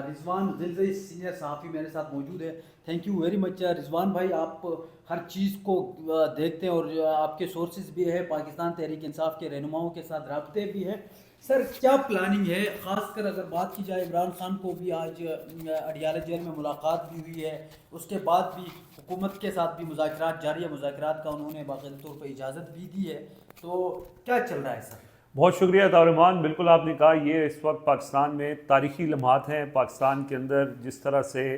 رضوان دلزئی senior صحافی میرے ساتھ موجود ہے. تھینک یو ویری مچ رضوان بھائی, آپ ہر چیز کو دیکھتے ہیں اور آپ کے سورسز بھی ہے, پاکستان تحریک انصاف کے رہنماؤں کے ساتھ رابطے بھی ہیں. سر کیا پلاننگ ہے, خاص کر اگر بات کی جائے عمران خان کو بھی آج اڈیالہ جیل میں ملاقات بھی ہوئی ہے, اس کے بعد بھی حکومت کے ساتھ بھی مذاکرات جاری ہے, مذاکرات کا انہوں نے باقاعدہ طور پر اجازت بھی دی ہے, تو کیا چل رہا ہے سر؟ بہت شکریہ طارمان. بالکل آپ نے کہا, یہ اس وقت پاکستان میں تاریخی لمحات ہیں. پاکستان کے اندر جس طرح سے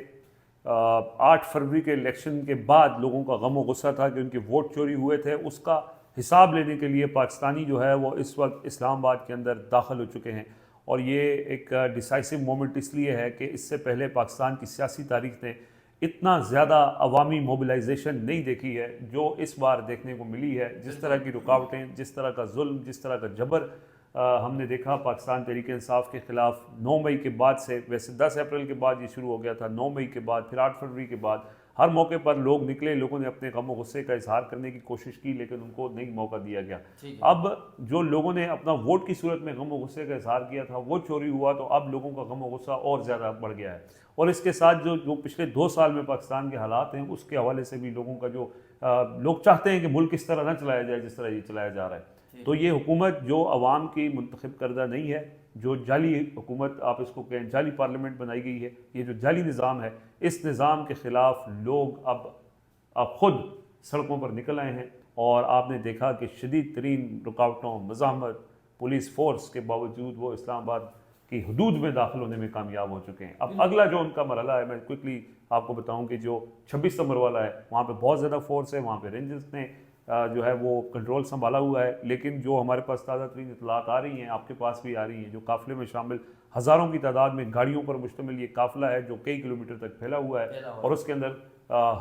8 فروری کے الیکشن کے بعد لوگوں کا غم و غصہ تھا کہ ان کے ووٹ چوری ہوئے تھے, اس کا حساب لینے کے لیے پاکستانی جو ہے وہ اس وقت اسلام آباد کے اندر داخل ہو چکے ہیں. اور یہ ایک ڈیسائسو مومنٹ اس لیے ہے کہ اس سے پہلے پاکستان کی سیاسی تاریخ نے اتنا زیادہ عوامی موبلائزیشن نہیں دیکھی ہے جو اس بار دیکھنے کو ملی ہے. جس طرح کی رکاوٹیں, جس طرح کا ظلم, جس طرح کا جبر ہم نے دیکھا پاکستان تحریک انصاف کے خلاف 9 مئی کے بعد سے. ویسے 10 اپریل کے بعد یہ شروع ہو گیا تھا, 9 مئی کے بعد, پھر 8 فروری کے بعد. ہر موقع پر لوگ نکلے, لوگوں نے اپنے غم و غصے کا اظہار کرنے کی کوشش کی, لیکن ان کو نہیں موقع دیا گیا. اب جو لوگوں نے اپنا ووٹ کی صورت میں غم و غصے کا اظہار کیا تھا وہ چوری ہوا, تو اب لوگوں کا غم و غصہ اور زیادہ بڑھ گیا ہے. اور اس کے ساتھ جو پچھلے 2 سال میں پاکستان کے حالات ہیں, اس کے حوالے سے بھی لوگوں کا جو لوگ چاہتے ہیں کہ ملک اس طرح نہ چلایا جائے جس طرح یہ چلایا جا رہا ہے. تو یہ حکومت جو عوام کی منتخب کردہ نہیں ہے, جو جعلی حکومت آپ اس کو کہیں, جعلی پارلیمنٹ بنائی گئی ہے, یہ جو جعلی نظام ہے, اس نظام کے خلاف لوگ اب خود سڑکوں پر نکل آئے ہیں. اور آپ نے دیکھا کہ شدید ترین رکاوٹوں, مزاحمت, پولیس فورس کے باوجود وہ اسلام آباد کی حدود میں داخل ہونے میں کامیاب ہو چکے ہیں. اب اگلا جو ان کا مرحلہ ہے, میں کوئکلی آپ کو بتاؤں کہ جو 26 نمبر والا ہے, وہاں پہ بہت زیادہ فورس ہے, وہاں پہ رینجرز نے جو ہے وہ کنٹرول سنبھالا ہوا ہے. لیکن جو ہمارے پاس تازہ ترین اطلاعات آ رہی ہیں, آپ کے پاس بھی آ رہی ہیں, جو قافلے میں شامل ہزاروں کی تعداد میں گاڑیوں پر مشتمل یہ قافلہ ہے جو کئی کلومیٹر تک پھیلا ہوا ہے, اور اس کے اندر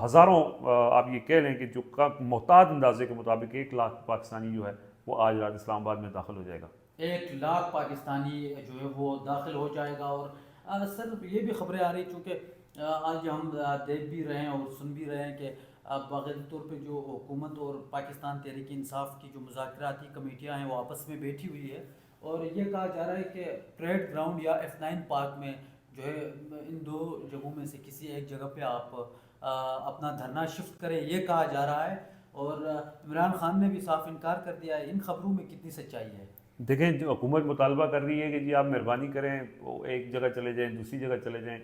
ہزاروں آپ یہ کہہ لیں کہ جو محتاط اندازے کے مطابق 1 لاکھ پاکستانی جو ہے وہ آج رات اسلام آباد میں داخل ہو جائے گا. 1 لاکھ پاکستانی جو ہے وہ داخل ہو جائے گا. اور سر یہ بھی خبریں آ رہی, چونکہ آج ہم دیکھ بھی رہے ہیں اور سن بھی رہے ہیں کہ باقاعدہ طور پہ جو حکومت اور پاکستان تحریک انصاف کی جو مذاکراتی کمیٹیاں ہیں وہ آپس میں بیٹھی ہوئی ہے, اور یہ کہا جا رہا ہے کہ پریڈ گراؤنڈ یا F9 پارک میں جو ہے ان 2 جگہوں میں سے کسی ایک جگہ پہ آپ اپنا دھرنا شفٹ کریں, یہ کہا جا رہا ہے. اور عمران خان نے بھی صاف انکار کر دیا ہے. ان خبروں میں کتنی سچائی ہے؟ دیکھیں, جو حکومت مطالبہ کر رہی ہے کہ جی آپ مہربانی کریں, وہ ایک جگہ چلے جائیں, دوسری جگہ چلے جائیں,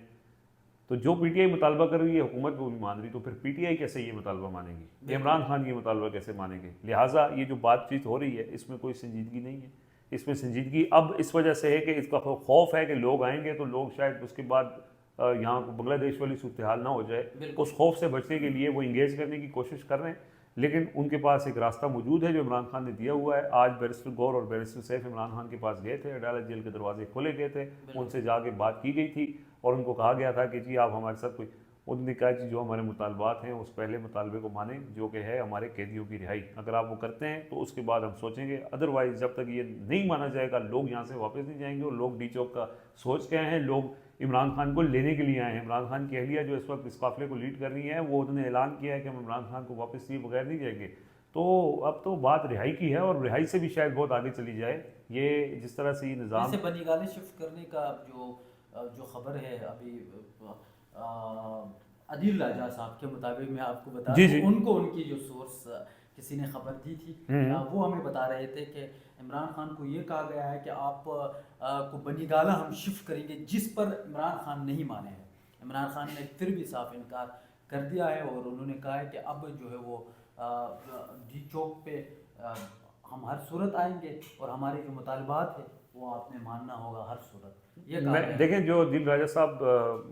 تو جو پی ٹی آئی مطالبہ کر رہی ہے حکومت وہ بھی مان رہی, تو پھر پی ٹی آئی کیسے یہ مطالبہ مانے گی, عمران خان یہ مطالبہ کیسے مانیں گے؟ لہٰذا یہ جو بات چیت ہو رہی ہے اس میں کوئی سنجیدگی نہیں ہے. اس میں سنجیدگی اب اس وجہ سے ہے کہ اس کا خوف ہے کہ لوگ آئیں گے تو لوگ شاید اس کے بعد یہاں بنگلہ دیش والی صورتحال نہ ہو جائے. اس خوف سے بچنے کے لیے وہ انگیج کرنے کی کوشش کر رہے ہیں, لیکن ان کے پاس ایک راستہ موجود ہے جو عمران خان نے دیا ہوا ہے. آج بیرسٹر گور اور بیرسٹر سیف عمران خان کے پاس گئے تھے, عدالت جیل کے دروازے کھولے گئے تھے, ان سے جا کے بات کی گئی تھی اور ان کو کہا گیا تھا کہ جی آپ ہمارے ساتھ کوئی, انہوں نے کہا کہ جو ہمارے مطالبات ہیں اس پہلے مطالبے کو مانیں جو کہ ہے ہمارے قیدیوں کی رہائی. اگر آپ وہ کرتے ہیں تو اس کے بعد ہم سوچیں گے, ادروائز جب تک یہ نہیں مانا جائے گا لوگ یہاں سے واپس نہیں جائیں گے. اور لوگ ڈی چوک کا سوچ کے آئے ہیں, لوگ عمران خان کو لینے کے لیے آئے ہیں. عمران خان کی اہلیہ جو اس وقت اس قافلے کو لیڈ کر رہی ہیں, وہ انہوں نے اعلان کیا ہے کہ ہم عمران خان کو واپس لیے بغیر نہیں جائیں گے. تو اب تو بات رہائی کی ہے, اور رہائی سے بھی شاید بہت آگے چلی جائے. یہ جس طرح سے یہ نظام جیسے بنی گالے شفٹ کرنے کا جو خبر ہے ابھی, عدیل راجہ صاحب کے مطابق میں آپ کو بتا دوں, ان کو ان کی جو سورس کسی نے خبر دی تھی, وہ ہمیں بتا رہے تھے کہ عمران خان کو یہ کہا گیا ہے کہ آپ کو بنی گالہ ہم شفٹ کریں گے, جس پر عمران خان نہیں مانے ہیں. عمران خان نے پھر بھی صاف انکار کر دیا ہے, اور انہوں نے کہا ہے کہ اب جو ہے وہ ڈی چوک پہ ہم ہر صورت آئیں گے, اور ہمارے جو مطالبات ہیں وہ آپ نے ماننا ہوگا ہر صورت. دیکھیں, جو عدیل راجہ صاحب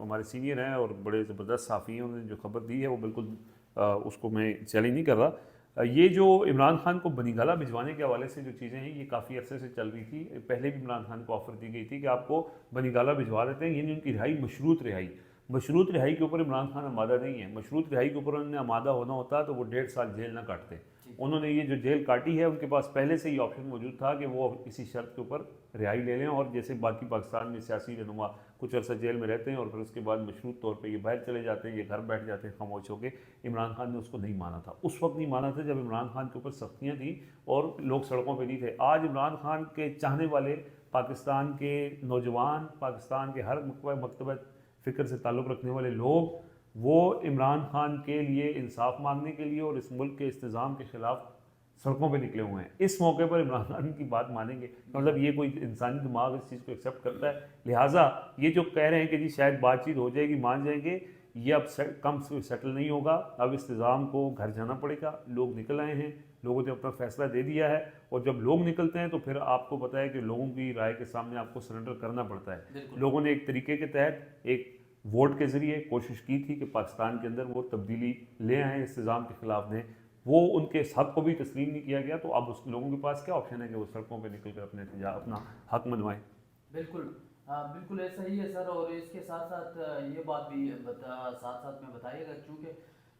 ہمارے سینئر ہیں اور بڑے زبردست صحافی ہیں, انہوں نے جو خبر دی ہے وہ بالکل اس کو میں چیلنج نہیں کر رہا. یہ جو عمران خان کو بنی گالہ بھجوانے کے حوالے سے جو چیزیں ہیں یہ کافی عرصے سے چل رہی تھی. پہلے بھی عمران خان کو آفر دی گئی تھی کہ آپ کو بنی گالہ بھجوا دیتے ہیں, یعنی ان کی رہائی مشروط رہائی. مشروط رہائی کے اوپر عمران خان آمادہ نہیں ہے. مشروط رہائی کے اوپر انہوں نے آمادہ ہونا ہوتا تو وہ 1.5 سال جیل نہ کاٹتے. انہوں نے یہ جو جیل کاٹی ہے, ان کے پاس پہلے سے ہی آپشن موجود تھا کہ وہ اسی شرط کے اوپر رہائی لے لیں, اور جیسے باقی پاکستان میں سیاسی رہنما کچھ عرصہ جیل میں رہتے ہیں اور پھر اس کے بعد مشروط طور پہ یہ باہر چلے جاتے ہیں, یہ گھر بیٹھ جاتے ہیں خاموش ہو کے. عمران خان نے اس کو نہیں مانا تھا. اس وقت نہیں مانا تھا جب عمران خان کے اوپر سختیاں تھیں اور لوگ سڑکوں پہ نہیں تھے. آج عمران خان کے چاہنے والے, پاکستان کے نوجوان, پاکستان کے ہر مکتبہ فکر سے تعلق رکھنے والے لوگ وہ عمران خان کے لیے انصاف مانگنے کے لیے اور اس ملک کے انتظام کے خلاف سڑکوں پہ نکلے ہوئے ہیں. اس موقع پر عمران خان کی بات مانیں گے؟ مطلب یہ کوئی انسانی دماغ اس چیز کو ایکسیپٹ کرتا ہے؟ لہٰذا یہ جو کہہ رہے ہیں کہ جی شاید بات چیت ہو جائے گی, مان جائیں گے, یہ اب کم سے سیٹل نہیں ہوگا. اب انتظام کو گھر جانا پڑے گا. لوگ نکل آئے ہیں, لوگوں نے اپنا فیصلہ دے دیا ہے, اور جب لوگ نکلتے ہیں تو پھر آپ کو پتہ ہے کہ لوگوں کی رائے کے سامنے آپ کو سرنڈر کرنا پڑتا ہے. لوگوں نے ایک طریقے کے تحت ایک ووٹ کے ذریعے کوشش کی تھی کہ پاکستان کے اندر وہ تبدیلی لے آئیں, انتظام کے خلاف دیں. وہ ان کے اس حق کو بھی تسلیم نہیں کیا گیا, تو اب اس لوگوں کے پاس کیا آپشن ہے کہ وہ سڑکوں پہ نکل کر اپنا حق منوائیں. بالکل بالکل ایسا ہی ہے سر. اور اس کے ساتھ ساتھ یہ بات بھی ساتھ میں بتائیے گا, چونکہ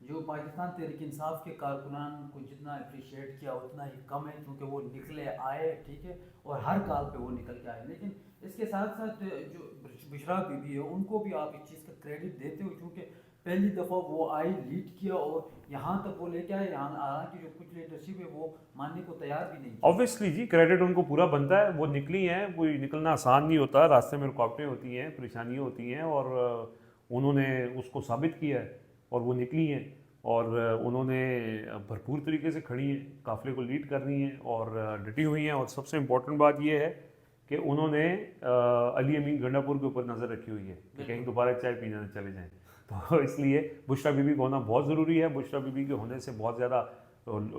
جو پاکستان تحریک انصاف کے کارکنان کو جتنا اپریشیٹ کیا اتنا ہی کم ہے, کیونکہ وہ نکلے آئے, ٹھیک ہے, اور ہر کال پہ وہ نکل کے آئے. لیکن اس کے ساتھ ساتھ جو بشرا بی بی ہے ان کو بھی آپ اس چیز کا کریڈٹ دیتے ہو, کیونکہ پہلی دفعہ وہ آئی, لیڈ کیا اور یہاں تک وہ لے کے آئے. حالانکہ جو کچھ لیڈرشپ ہے وہ ماننے کو تیار بھی نہیں. اوبویسلی جی کریڈٹ ان کو پورا بنتا ہے. وہ نکلی ہیں, کوئی نکلنا آسان نہیں ہوتا, راستے میں رکاوٹیں ہوتی ہیں, پریشانیاں ہوتی ہیں, اور انہوں نے اس کو ثابت کیا ہے اور وہ نکلی ہیں, اور انہوں نے بھرپور طریقے سے کھڑی ہیں, قافلے کو لیڈ کر رہی ہیں اور ڈٹی ہوئی ہیں. اور سب سے امپورٹنٹ بات یہ ہے کہ انہوں نے علی امین گنڈا پور کے اوپر نظر رکھی ہوئی ہے کہ کہیں دوبارہ چائے پینے نہ چلے جائیں. تو اس لیے بشرا بی بی کا ہونا بہت ضروری ہے. بشرا بی بی کے ہونے سے بہت زیادہ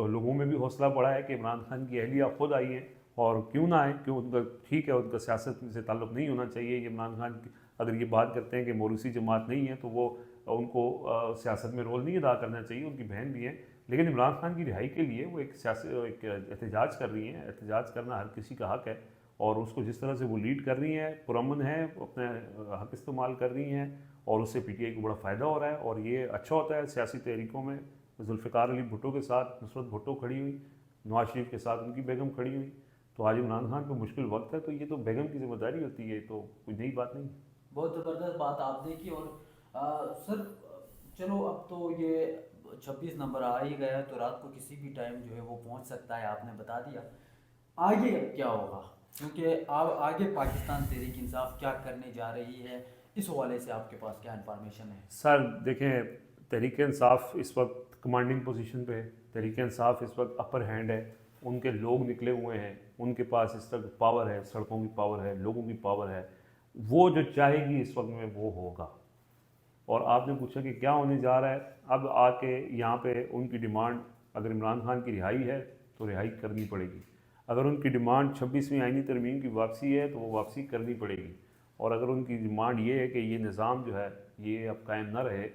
لوگوں میں بھی حوصلہ بڑھا ہے کہ عمران خان کی اہلیہ خود آئی ہیں, اور کیوں نہ آئیں, کیوں ان کا ٹھیک ہے ان کا سیاست سے تعلق نہیں ہونا چاہیے. یہ عمران خان اگر یہ بات کرتے ہیں کہ موروثی جماعت نہیں ہے تو وہ ان کو سیاست میں رول نہیں ادا کرنا چاہیے, ان کی بہن بھی ہیں. لیکن عمران خان کی رہائی کے لیے وہ ایک احتجاج کر رہی ہیں. احتجاج کرنا ہر کسی کا حق ہے, اور اس کو جس طرح سے وہ لیڈ کر رہی ہیں, پرامن ہے, اپنے حق استعمال کر رہی ہیں, اور اس سے پی ٹی آئی کو بڑا فائدہ ہو رہا ہے. اور یہ اچھا ہوتا ہے سیاسی تحریکوں میں. ذوالفقار علی بھٹو کے ساتھ نصرت بھٹو کھڑی ہوئی, نواز شریف کے ساتھ ان کی بیگم کھڑی ہوئی. تو آج عمران خان پہ مشکل وقت ہے, تو یہ تو بیگم کی ذمہ داری ہوتی ہے, تو کوئی نئی بات نہیں. بہت زبردست بات آپ نے کی. اور سر چلو اب تو یہ 26 نمبر آ ہی گیا, تو رات کو کسی بھی ٹائم جو ہے وہ پہنچ سکتا ہے, آپ نے بتا دیا. آگے اب کیا ہوگا, کیونکہ آگے پاکستان تحریک انصاف کیا کرنے جا رہی ہے, اس حوالے سے آپ کے پاس کیا انفارمیشن ہے؟ سر دیکھیں, تحریک انصاف اس وقت کمانڈنگ پوزیشن پہ ہے. تحریک انصاف اس وقت اپر ہینڈ ہے. ان کے لوگ نکلے ہوئے ہیں, ان کے پاس اس وقت پاور ہے, سڑکوں کی پاور ہے, لوگوں کی پاور ہے. وہ جو چاہے گی اس وقت میں وہ ہوگا. اور آپ نے پوچھا کہ کیا ہونے جا رہا ہے, اب آ کے یہاں پہ ان کی ڈیمانڈ اگر عمران خان کی رہائی ہے تو رہائی کرنی پڑے گی. اگر ان کی ڈیمانڈ 26ویں آئینی ترمیم کی واپسی ہے تو وہ واپسی کرنی پڑے گی. اور اگر ان کی ڈیمانڈ یہ ہے کہ یہ نظام جو ہے یہ اب قائم نہ رہے,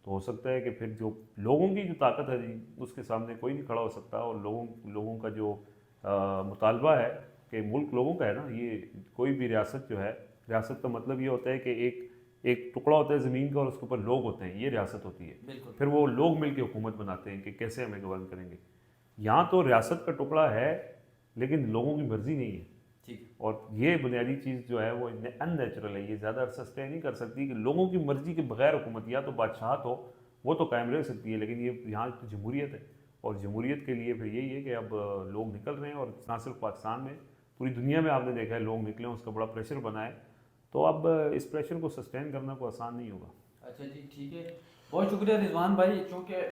تو ہو سکتا ہے کہ پھر جو لوگوں کی جو طاقت ہے جی اس کے سامنے کوئی نہیں کھڑا ہو سکتا. اور لوگوں کا جو مطالبہ ہے کہ ملک لوگوں کا ہے نا, یہ کوئی بھی ریاست جو ہے, ریاست کا مطلب یہ ہوتا ہے کہ ایک ٹکڑا ہوتا ہے زمین کا اور اس کے اوپر لوگ ہوتے ہیں, یہ ریاست ہوتی ہے. پھر وہ لوگ مل کے حکومت بناتے ہیں کہ کیسے ہمیں گورن کریں گے. یہاں تو ریاست کا ٹکڑا ہے لیکن لوگوں کی مرضی نہیں ہے. اور یہ بنیادی چیز جو ہے وہ ان نیچرل ہے, یہ زیادہ عرصہ سسٹین نہیں کر سکتی کہ لوگوں کی مرضی کے بغیر حکومت. یا تو بادشاہت ہو وہ تو قائم رہ سکتی ہے, لیکن یہ یہاں تو جمہوریت ہے, اور جمہوریت کے لیے پھر یہی ہے کہ اب لوگ نکل رہے ہیں. اور نہ صرف پاکستان میں, پوری دنیا میں آپ نے دیکھا ہے لوگ نکلے ہیں, اس کا بڑا پریشر بنا ہے. تو اب اس پریشر کو سسٹین کرنا کوئی آسان نہیں ہوگا. اچھا جی ٹھیک ہے, بہت شکریہ رضوان بھائی. چونکہ